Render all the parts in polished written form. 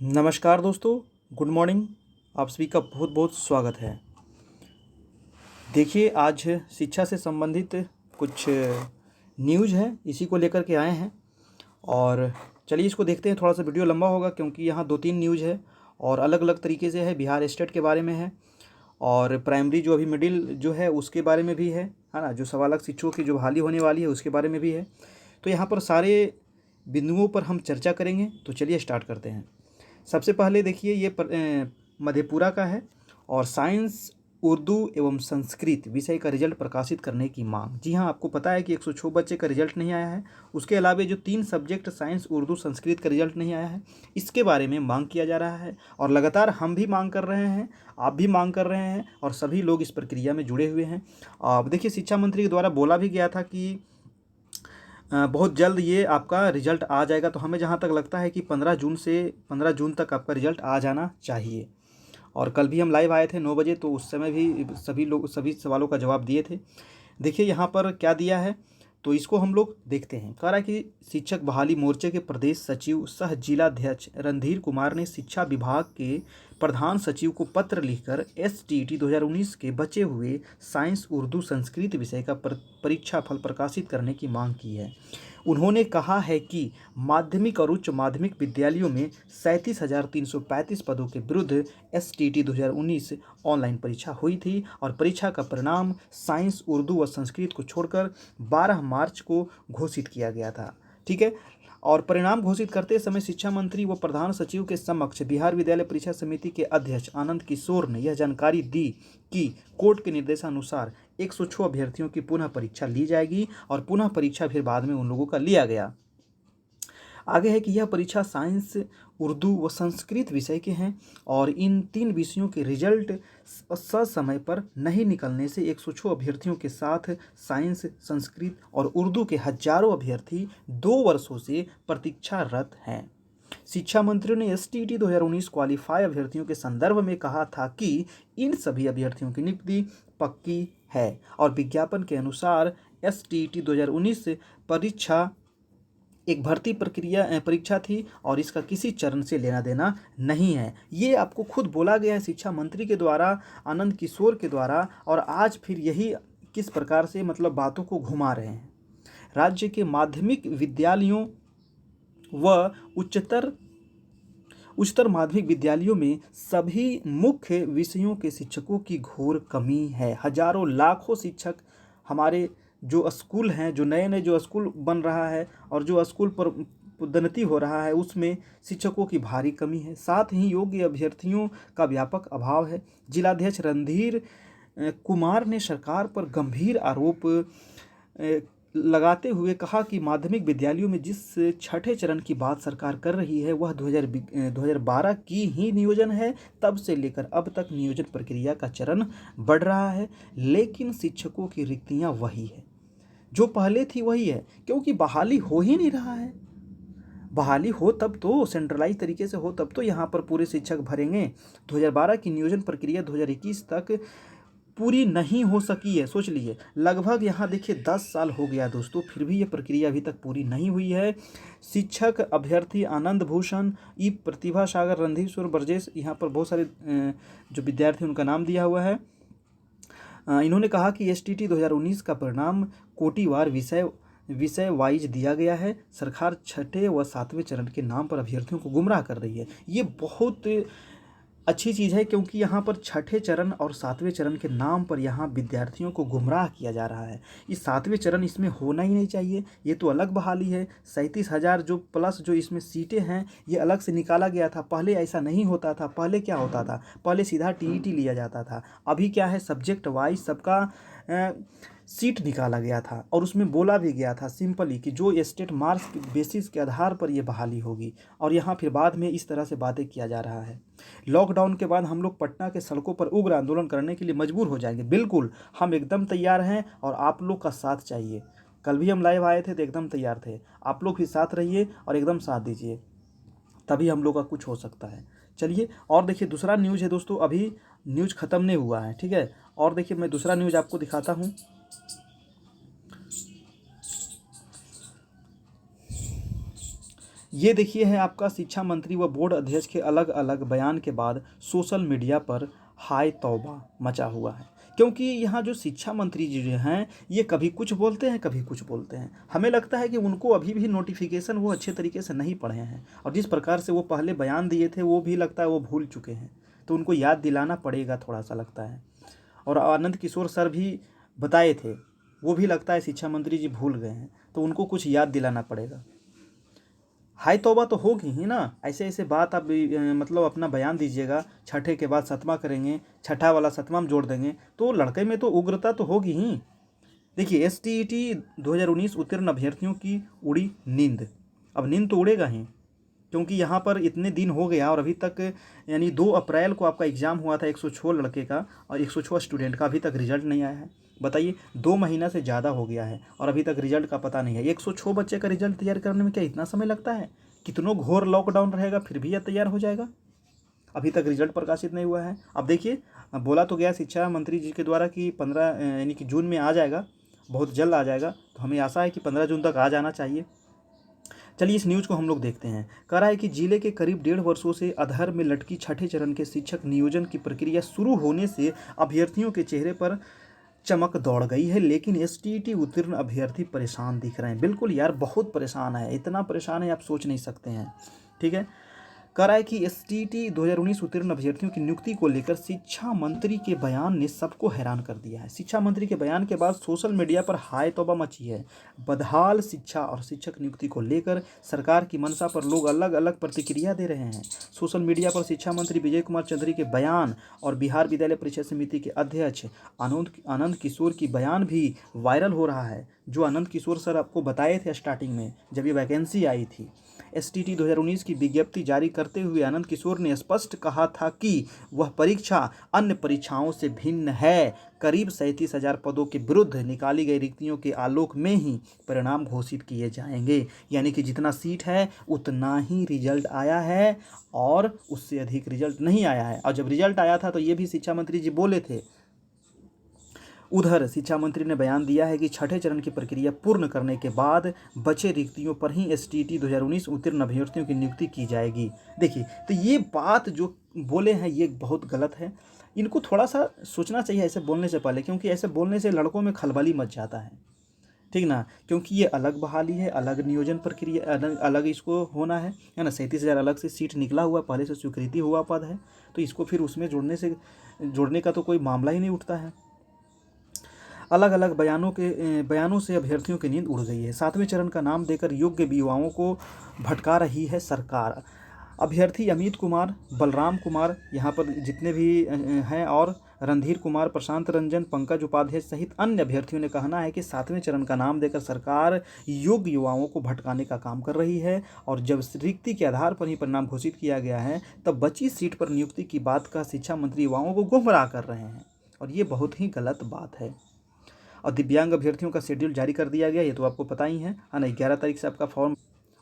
नमस्कार दोस्तों, good morning. आप सभी का बहुत बहुत स्वागत है। देखिए, आज शिक्षा से संबंधित कुछ न्यूज़ है, इसी को लेकर के आए हैं। और चलिए इसको देखते हैं। थोड़ा सा वीडियो लंबा होगा क्योंकि यहाँ 2-3 न्यूज़ है और अलग अलग तरीके से है। बिहार स्टेट के बारे में है और प्राइमरी जो अभी मिडिल जो है उसके बारे में भी है ना। जो सवा लाख शिक्षकों की जो बहाली होने वाली है उसके बारे में भी है। तो यहाँ पर सारे बिंदुओं पर हम चर्चा करेंगे। तो चलिए स्टार्ट करते हैं। सबसे पहले देखिए, ये मधेपुरा का है और साइंस, उर्दू एवं संस्कृत विषय का रिजल्ट प्रकाशित करने की मांग। जी हाँ, आपको पता है कि 106 बच्चे का रिजल्ट नहीं आया है। उसके अलावा जो 3 सब्जेक्ट साइंस, उर्दू, संस्कृत का रिजल्ट नहीं आया है, इसके बारे में मांग किया जा रहा है। और लगातार हम भी मांग कर रहे हैं, आप भी मांग कर रहे हैं और सभी लोग इस प्रक्रिया में जुड़े हुए हैं। अब देखिए, शिक्षा मंत्री के द्वारा बोला भी गया था कि बहुत जल्द ये आपका रिजल्ट आ जाएगा। तो हमें जहाँ तक लगता है कि 15 जून तक आपका रिजल्ट आ जाना चाहिए। और कल भी हम लाइव आए थे 9 बजे, तो उस समय भी सभी लोग सभी सवालों का जवाब दिए थे। देखिए यहाँ पर क्या दिया है, तो इसको हम लोग देखते हैं। कह रहा है कि शिक्षक बहाली मोर्चे के प्रदेश सचिव सह जिलाध्यक्ष रणधीर कुमार ने शिक्षा विभाग के प्रधान सचिव को पत्र लिखकर एसटीईटी 2019 के बचे हुए साइंस, उर्दू, संस्कृत विषय का परीक्षा फल प्रकाशित करने की मांग की है। उन्होंने कहा है कि माध्यमिक और उच्च माध्यमिक विद्यालयों में 37,335 पदों के विरुद्ध एसटीईटी 2019 ऑनलाइन परीक्षा हुई थी और परीक्षा का परिणाम साइंस, उर्दू व संस्कृत को छोड़कर 12 मार्च को घोषित किया गया था। ठीक है। और परिणाम घोषित करते समय शिक्षा मंत्री व प्रधान सचिव के समक्ष बिहार विद्यालय परीक्षा समिति के अध्यक्ष आनंद किशोर ने यह जानकारी दी कि कोर्ट के निर्देशानुसार 106 अभ्यर्थियों की पुनः परीक्षा ली जाएगी और पुनः परीक्षा फिर बाद में उन लोगों का लिया गया। आगे है कि यह परीक्षा साइंस, उर्दू व संस्कृत विषय के हैं और इन 3 विषयों के रिजल्ट समय पर नहीं निकलने से 106 अभ्यर्थियों के साथ साइंस, संस्कृत और उर्दू के हजारों अभ्यर्थी 2 वर्षों से प्रतीक्षारत हैं। शिक्षा मंत्री ने एसटीईटी 2019 क्वालिफाई अभ्यर्थियों के संदर्भ में कहा था कि इन सभी अभ्यर्थियों की नियुक्ति पक्की है और विज्ञापन के अनुसार एसटीईटी 2019 परीक्षा एक भर्ती परीक्षा थी और इसका किसी चरण से लेना देना नहीं है। ये आपको खुद बोला गया है शिक्षा मंत्री के द्वारा, आनंद किशोर के द्वारा। और आज फिर यही किस प्रकार से मतलब बातों को घुमा रहे हैं। राज्य के माध्यमिक विद्यालयों व उच्चतर माध्यमिक विद्यालयों में सभी मुख्य विषयों के शिक्षकों की घोर कमी है। हजारों लाखों शिक्षक हमारे जो स्कूल हैं, जो नए नए जो स्कूल बन रहा है और जो स्कूल पर पदोन्नति हो रहा है, उसमें शिक्षकों की भारी कमी है। साथ ही योग्य अभ्यर्थियों का व्यापक अभाव है। जिलाध्यक्ष रणधीर कुमार ने सरकार पर गंभीर आरोप लगाते हुए कहा कि माध्यमिक विद्यालयों में जिस छठे चरण की बात सरकार कर रही है वह 2012 की ही नियोजन है। तब से लेकर अब तक नियोजन प्रक्रिया का चरण बढ़ रहा है, लेकिन शिक्षकों की रिक्तियां वही है जो पहले थी, वही है। क्योंकि बहाली हो ही नहीं रहा है। बहाली हो तब तो, सेंट्रलाइज तरीके से हो तब तो यहाँ पर पूरे शिक्षक भरेंगे। 2012 की नियोजन प्रक्रिया 2021 तक पूरी नहीं हो सकी है। सोच लीजिए, लगभग यहाँ देखिए 10 साल हो गया दोस्तों, फिर भी ये प्रक्रिया अभी तक पूरी नहीं हुई है। शिक्षक अभ्यर्थी आनंद भूषण, ई प्रतिभा सागर, रणधीर ब्रजेश, यहाँ पर बहुत सारे जो विद्यार्थी उनका नाम दिया हुआ है। इन्होंने कहा कि एसटीईटी 2019 का परिणाम कोटिवार विषय वाइज दिया गया है। सरकार छठे व सातवें चरण के नाम पर अभ्यर्थियों को गुमराह कर रही है। ये बहुत अच्छी चीज़ है क्योंकि यहाँ पर छठे चरण और सातवें चरण के नाम पर यहाँ विद्यार्थियों को गुमराह किया जा रहा है। ये सातवें चरण इसमें होना ही नहीं चाहिए। ये तो अलग बहाली है। 37,000 जो प्लस जो इसमें सीटें हैं ये अलग से निकाला गया था। पहले ऐसा नहीं होता था। पहले क्या होता था, पहले सीधा टीईटी लिया जाता था। अभी क्या है, सब्जेक्ट वाइज सबका सीट निकाला गया था और उसमें बोला भी गया था सिंपली कि जो स्टेट मार्क्स के बेसिस के आधार पर ये बहाली होगी। और यहाँ फिर बाद में इस तरह से बातें किया जा रहा है। लॉकडाउन के बाद हम लोग पटना के सड़कों पर उग्र आंदोलन करने के लिए मजबूर हो जाएंगे। बिल्कुल, हम एकदम तैयार हैं और आप लोग का साथ चाहिए। कल भी हम लाइव आए थे तो एकदम तैयार थे। आप लोग भी साथ रहिए और एकदम साथ दीजिए, तभी हम लोग का कुछ हो सकता है। चलिए और देखिए, दूसरा न्यूज़ है दोस्तों, अभी न्यूज़ ख़त्म नहीं हुआ है। ठीक है। और देखिए, मैं दूसरा न्यूज़ आपको दिखाता हूँ। ये देखिए है आपका शिक्षा मंत्री व बोर्ड अध्यक्ष के अलग अलग बयान के बाद सोशल मीडिया पर हाय तौबा मचा हुआ है। क्योंकि यहाँ जो शिक्षा मंत्री जी जो हैं ये कभी कुछ बोलते हैं कभी कुछ बोलते हैं। हमें लगता है कि उनको अभी भी नोटिफिकेशन वो अच्छे तरीके से नहीं पढ़े हैं और जिस प्रकार से वो पहले बयान दिए थे वो भी लगता है वो भूल चुके हैं, तो उनको याद दिलाना पड़ेगा थोड़ा सा लगता है। और आनंद किशोर सर भी बताए थे, वो भी लगता है शिक्षा मंत्री जी भूल गए हैं, तो उनको कुछ याद दिलाना पड़ेगा। हाय तौबा तो होगी ही ना, ऐसे ऐसे बात आप मतलब अपना बयान दीजिएगा, छठे के बाद सतमा करेंगे, छठा वाला सतमा में जोड़ देंगे, तो लड़के में तो उग्रता तो होगी ही। देखिए STET 2019 उत्तीर्ण अभ्यर्थियों की उड़ी नींद। अब नींद तो उड़ेगा ही, क्योंकि यहाँ पर इतने दिन हो गया और अभी तक यानी 2 अप्रैल को आपका एग्ज़ाम हुआ था 106 लड़के का और 106 स्टूडेंट का, अभी तक रिजल्ट नहीं आया है। बताइए 2 महीना से ज़्यादा हो गया है और अभी तक रिजल्ट का पता नहीं है। 106 बच्चे का रिजल्ट तैयार करने में क्या इतना समय लगता है? कितनों घोर लॉकडाउन रहेगा फिर भी यह तैयार हो जाएगा? अभी तक रिजल्ट प्रकाशित नहीं हुआ है। अब देखिए बोला तो गया शिक्षा मंत्री जी के द्वारा कि 15 यानी कि जून में आ जाएगा, बहुत जल्द आ जाएगा, तो हमें आशा है कि 15 जून तक आ जाना चाहिए। चलिए इस न्यूज़ को हम लोग देखते हैं। कह रहा है कि जिले के करीब 1.5 वर्षों से अधर में लटकी छठे चरण के शिक्षक नियोजन की प्रक्रिया शुरू होने से अभ्यर्थियों के चेहरे पर चमक दौड़ गई है, लेकिन STET उत्तीर्ण अभ्यर्थी परेशान दिख रहे हैं। बिल्कुल यार, बहुत परेशान है, इतना परेशान है आप सोच नहीं सकते हैं। ठीक है, कह रहा है कि STET 2019 उत्तीर्ण अभ्यर्थियों की नियुक्ति को लेकर शिक्षा मंत्री के बयान ने सबको हैरान कर दिया है। शिक्षा मंत्री के बयान के बाद सोशल मीडिया पर हाय तौबा मची है। बदहाल शिक्षा और शिक्षक नियुक्ति को लेकर सरकार की मंशा पर लोग अलग अलग प्रतिक्रिया दे रहे हैं। सोशल मीडिया पर शिक्षा मंत्री विजय कुमार चौधरी के बयान और बिहार विद्यालय परीक्षा समिति के अध्यक्ष आनंद किशोर की बयान भी वायरल हो रहा है। जो आनंद किशोर सर आपको बताए थे स्टार्टिंग में जब ये वैकेंसी आई थी, STET 2019 की विज्ञप्ति जारी करते हुए आनंद किशोर ने स्पष्ट कहा था कि वह परीक्षा अन्य परीक्षाओं से भिन्न है। करीब 37,000 पदों के विरुद्ध निकाली गई रिक्तियों के आलोक में ही परिणाम घोषित किए जाएंगे। यानी कि जितना सीट है उतना ही रिजल्ट आया है और उससे अधिक रिजल्ट नहीं आया है। और जब रिजल्ट आया था तो ये भी शिक्षा मंत्री जी बोले थे। उधर शिक्षा मंत्री ने बयान दिया है कि छठे चरण की प्रक्रिया पूर्ण करने के बाद बचे रिक्तियों पर ही STET 2019 उत्तीर्ण अभ्यर्थियों की नियुक्ति की जाएगी। देखिए तो ये बात जो बोले हैं ये बहुत गलत है। इनको थोड़ा सा सोचना चाहिए ऐसे बोलने से पहले, क्योंकि ऐसे बोलने से लड़कों में खलबली मच जाता है। ठीक ना, क्योंकि ये अलग बहाली है, अलग नियोजन प्रक्रिया, अलग इसको होना है ना। 37,000 अलग से सीट निकला हुआ, पहले से स्वीकृति हुआ पद है, तो इसको फिर उसमें जोड़ने का तो कोई मामला ही नहीं उठता है। अलग अलग बयानों से अभ्यर्थियों की नींद उड़ गई है। 7वें चरण का नाम देकर योग्य युवाओं को भटका रही है सरकार। अभ्यर्थी अमित कुमार, बलराम कुमार यहाँ पर जितने भी हैं और रणधीर कुमार, प्रशांत रंजन, पंकज उपाध्याय सहित अन्य अभ्यर्थियों ने कहना है कि 7वें चरण का नाम देकर सरकार योग्य युवाओं को भटकाने का काम कर रही है और जब रिक्ति के आधार पर ही परिणाम घोषित किया गया है तब बची सीट पर नियुक्ति की बात का शिक्षा मंत्री युवाओं को गुमराह कर रहे हैं और ये बहुत ही गलत बात है। और दिव्यांग अभ्यर्थियों का शेड्यूल जारी कर दिया गया, ये तो आपको पता ही है ना। 11 तारीख से आपका फॉर्म,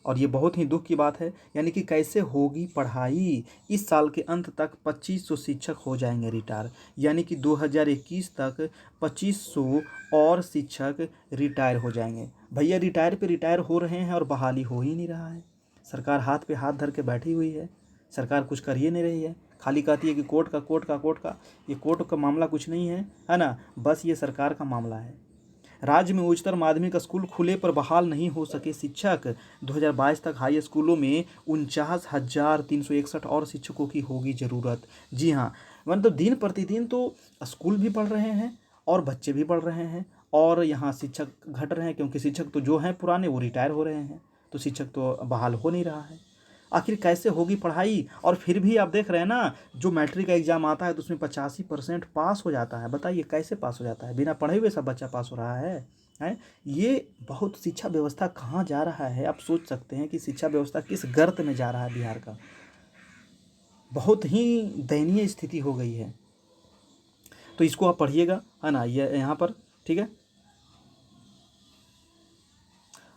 और ये बहुत ही दुख की बात है। यानी कि कैसे होगी पढ़ाई? इस साल के अंत तक 2500 शिक्षक हो जाएंगे रिटायर, यानी कि 2021 तक 2500 और शिक्षक रिटायर हो जाएंगे। भैया रिटायर पे रिटायर हो रहे हैं और बहाली हो ही नहीं रहा है। सरकार हाथ पे हाथ धर के बैठी हुई है, सरकार कुछ कर ही नहीं रही है, खाली कहती है कि कोर्ट का। ये कोर्ट का मामला कुछ नहीं है ना, बस ये सरकार का मामला है। राज्य में उच्चतर माध्यमिक स्कूल खुले पर बहाल नहीं हो सके शिक्षक। 2022 तक हाई स्कूलों में 49,361 और शिक्षकों की होगी ज़रूरत। जी हाँ, मतलब दिन प्रतिदिन तो स्कूल भी बढ़ रहे हैं और बच्चे भी बढ़ रहे हैं और यहाँ शिक्षक घट रहे हैं, क्योंकि शिक्षक तो जो हैं पुराने वो रिटायर हो रहे हैं, तो शिक्षक तो बहाल हो नहीं रहा है। आखिर कैसे होगी पढ़ाई? और फिर भी आप देख रहे हैं ना, जो मैट्रिक का एग्ज़ाम आता है तो उसमें 85% पास हो जाता है। बताइए कैसे पास हो जाता है? बिना पढ़े हुए सब बच्चा पास हो रहा है। ये बहुत शिक्षा व्यवस्था कहाँ जा रहा है? आप सोच सकते हैं कि शिक्षा व्यवस्था किस गर्त में जा रहा है बिहार का। बहुत ही दयनीय स्थिति हो गई है। तो इसको आप पढ़िएगा, है ना, ये यहाँ पर। ठीक है,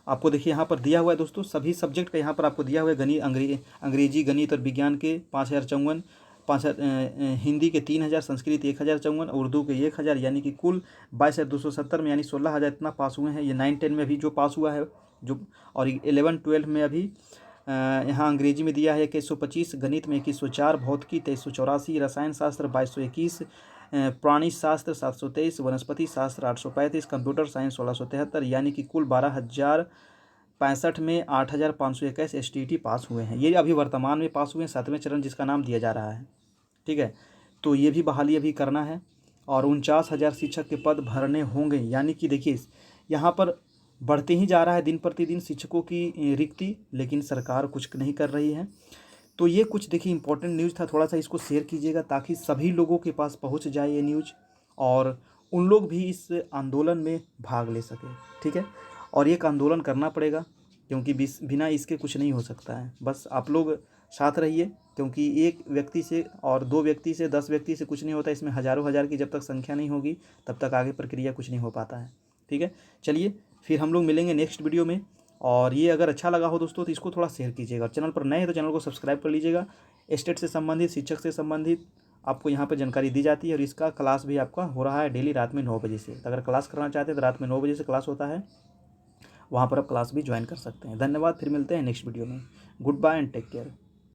आपको देखिए यहाँ पर दिया हुआ है दोस्तों, सभी सब्जेक्ट का यहाँ पर आपको दिया हुआ है। अंग्रेजी, गणित और विज्ञान के 5,054, 5,000, हिंदी के 3,000, संस्कृत 1,054, उर्दू के 1,000, यानी कि कुल 22,270 में यानी 16,000 इतना पास हुए हैं। ये 9-10 में अभी जो पास हुआ है जो, और 11-12 में अभी यहाँ अंग्रेजी में दिया है 2125, गणित में 2104, भौतिकी 2384, रसायन शास्त्र 2221, प्राणी शास्त्र 723, वनस्पति शास्त्र 835, कंप्यूटर साइंस 1673, यानी कि कुल 12,065 में 8,521 STT पास हुए हैं। ये अभी वर्तमान में पास हुए हैं, 7वें चरण जिसका नाम दिया जा रहा है। ठीक है, तो ये भी बहाली अभी करना है और 49,000 शिक्षक के पद भरने होंगे। यानी कि देखिए यहाँ पर बढ़ते ही जा रहा है दिन प्रतिदिन शिक्षकों की रिक्ति, लेकिन सरकार कुछ नहीं कर रही है। तो ये कुछ देखिए इंपॉर्टेंट न्यूज़ था, थोड़ा सा इसको शेयर कीजिएगा ताकि सभी लोगों के पास पहुंच जाए ये न्यूज़ और उन लोग भी इस आंदोलन में भाग ले सके। ठीक है, और एक आंदोलन करना पड़ेगा क्योंकि बिना इसके कुछ नहीं हो सकता है। बस आप लोग साथ रहिए, क्योंकि एक व्यक्ति से और 2 व्यक्ति से 10 व्यक्ति से कुछ नहीं होता, इसमें हज़ारों हज़ार की जब तक संख्या नहीं होगी तब तक आगे प्रक्रिया कुछ नहीं हो पाता है। ठीक है, चलिए फिर हम लोग मिलेंगे नेक्स्ट वीडियो में। और ये अगर अच्छा लगा हो दोस्तों तो इसको थोड़ा शेयर कीजिएगा, और चैनल पर नए हैं तो चैनल को सब्सक्राइब कर लीजिएगा। स्टेट से संबंधित, शिक्षक से संबंधित आपको यहाँ पर जानकारी दी जाती है, और इसका क्लास भी आपका हो रहा है डेली रात में 9 बजे से। तो अगर क्लास करना चाहते हैं तो रात में 9 बजे से क्लास होता है, वहाँ पर आप क्लास भी ज्वाइन कर सकते हैं। धन्यवाद, फिर मिलते हैं नेक्स्ट वीडियो में। Goodbye and take care.